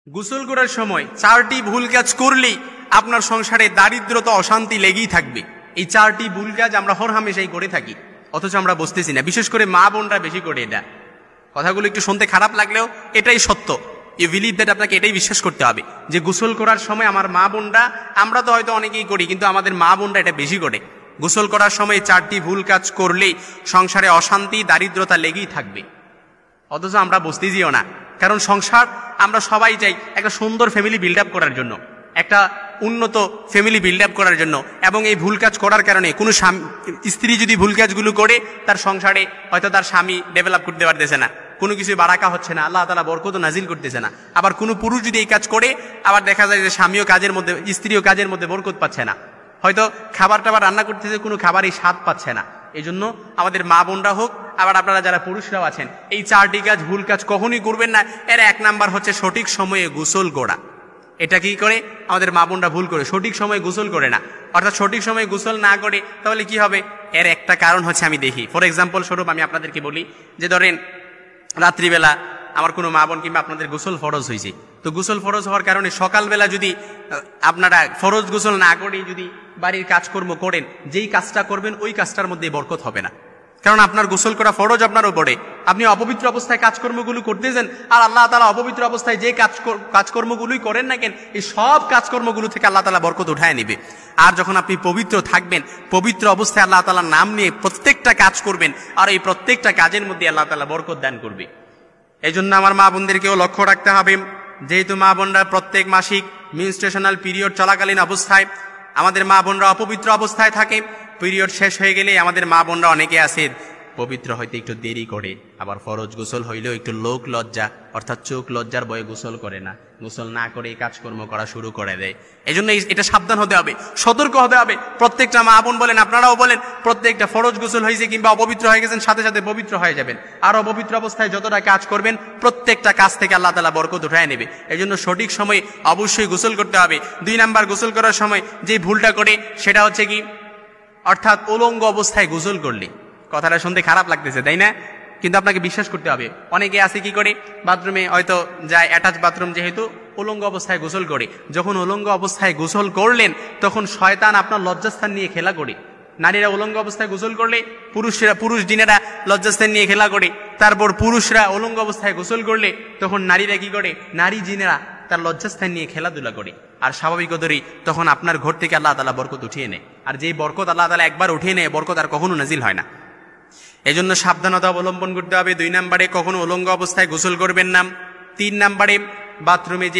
গোসল করার সময় 4টি ভুল কাজ করলেই আপনার সংসারে দারিদ্রতা অশান্তি লেগেই থাকবে। এই 4টি ভুল কাজ আমরা হরহামেশাই করে থাকি, অথচ আমরা বুঝতেছি না। বিশেষ করে মা বোনরা বেশি করে এটা। কথাগুলো একটু শুনতে খারাপ লাগলেও এটাই সত্য। ইউ বিলিভ দ্যাট, আপনাকে এটাই বিশ্বাস করতে হবে যে গোসল করার সময় আমার মা বোনরা, আমরা তো হয়তো অনেকেই করি, কিন্তু আমাদের মা বোনরা এটা বেশি করে। গোসল করার সময় 4টি ভুল কাজ করলেই সংসারে অশান্তি দারিদ্রতা লেগেই থাকবে, অথচ আমরা বুঝতেছিও না। কারণ সংসার আমরা সবাই চাই একটা সুন্দর ফ্যামিলি বিল্ড আপ করার জন্য, একটা উন্নত ফ্যামিলি বিল্ড আপ করার জন্য। এবং এই ভুল কাজ করার কারণে কোনো স্ত্রী যদি ভুল কাজগুলো করে, তার সংসারে হয়তো তার স্বামী ডেভেলপ করতে পারতেছে না, কোনো কিছু বারাকা হচ্ছে না, আল্লাহ তাআলা বরকত নাজিল করতেছে না। আবার কোনো পুরুষ যদি এই কাজ করে, আবার দেখা যায় যে স্বামীও কাজের মধ্যে, স্ত্রীও কাজের মধ্যে বরকত পাচ্ছে না, হয়তো খাবার টাবার রান্না করতেছে, কোনো খাবারই স্বাদ পাচ্ছে না। এই জন্য আমাদের মা বোনরা হোক, আবার আপনারা যারা পুরুষরাও আছেন, এই 4টি কাজ ভুল কাজ কখনোই করবেন না। এর 1 নাম্বার হচ্ছে সঠিক সময়ে গোসল করা। এটা কি করে আমাদের মা বোনরা ভুল করে? সঠিক সময়ে গোসল করে না। অর্থাৎ সঠিক সময়ে গোসল না করে তাহলে কি হবে? এর একটা কারণ হচ্ছে, আমি দেখি ফর এক্সাম্পল স্বরূপ আমি আপনাদেরকে বলি যে ধরেন রাত্রিবেলা আমার কোনো মা বোন কিংবা আপনাদের গোসল ফরজ হয়েছে, তো গোসল ফরজ হওয়ার কারণে সকালবেলা যদি আপনারা ফরজ গোসল না করে যদি বাড়ির কাজকর্ম করেন, যেই কাজটা করবেন ওই কাজটার মধ্যে বরকত হবে না। কারণ আপনার গোসল করা ফরজ আপনার উপরে, আপনি অপবিত্র অবস্থায় কাজকর্মগুলো করতেছেন, আর আল্লাহ তাআলা অপবিত্র অবস্থায় যে কাজকর্মগুলোই করেন না কেন, এই সব কাজকর্মগুলো থেকে আল্লাহ তাআলা বরকত উঠায় নেবে। আর যখন আপনি পবিত্র থাকবেন, পবিত্র অবস্থায় আল্লাহ তাআলার নাম নিয়ে প্রত্যেকটা কাজ করবেন, আর এই প্রত্যেকটা কাজের মধ্যে আল্লাহ তাআলা বরকত দান করবে। এই জন্য আমার মা বোনদেরকেও লক্ষ্য রাখতে হবে, যেহেতু মা বোনরা প্রত্যেক মাসিক মেনস্ট্রুয়েশনাল পিরিয়ড চলাকালীন অবস্থায় আমাদের মা বোনরা অপবিত্র অবস্থায় থাকে। পিরিয়ড শেষ হয়ে গেলে আমাদের মা বোনরা অনেকে আছে পবিত্র হইতে একটু দেরি করে, আবার ফরজ গোসল হইলেও একটু লোক লজ্জা অর্থাৎ চোখ লজ্জার ভয়ে গোসল করে না, গোসল না করে কাজকর্ম করা শুরু করে দেয়। এই জন্য এটা সাবধান হতে হবে, সতর্ক হতে হবে। প্রত্যেকটা মা বোন বলেন, আপনারাও বলেন, প্রত্যেকটা ফরজ গোসল হয়েছে কিংবা অপবিত্র হয়ে গেছেন, সাথে সাথে পবিত্র হয়ে যাবেন। আর অপবিত্র অবস্থায় যতটা কাজ করবেন, প্রত্যেকটা কাজ থেকে আল্লাহ তাআলা বরকত উঠায় নেবে। এই জন্য সঠিক সময়ে অবশ্যই গোসল করতে হবে। 2 নাম্বার, গোসল করার সময় যে ভুলটা করে সেটা হচ্ছে কি, অর্থাৎ উলঙ্গ অবস্থায় গোসল করলে। কথাটা শুনতে খারাপ লাগতেছে, তাই না? কিন্তু আপনাকে বিশ্বাস করতে হবে। অনেকে আছে কি করে, বাথরুমে হয়তো যায়, অ্যাটাচ বাথরুম যেহেতু, উলঙ্গ অবস্থায় গোসল করে। যখন উলঙ্গ অবস্থায় গোসল করলেন, তখন শয়তান আপনার লজ্জাস্থান নিয়ে খেলা করে। নারীরা উলঙ্গ অবস্থায় গোসল করলে পুরুষ জিনেরা লজ্জাস্থান নিয়ে খেলা করে। তারপর পুরুষরা উলঙ্গ অবস্থায় গোসল করলে তখন নারীরা কি করে, নারী জিনেরা তার লজ্জাস্থান নিয়ে খেলাধুলা করে। আর স্বাভাবিকতই তখন আপনার ঘর থেকে আল্লাহ তাআলা বরকত উঠিয়ে নেয়। আর যেই বরকত আল্লাহ তাআলা একবার উঠিয়ে নেয়, বরকত আর কখনো নাজিল হয় না। এই জন্য সাবধানতা অবলম্বন করতে হবে। 2 নাম্বারে, কখনো উলঙ্গ অবস্থায় গোসল করবেন না। 3 নাম্বারে, বাথরুমে যে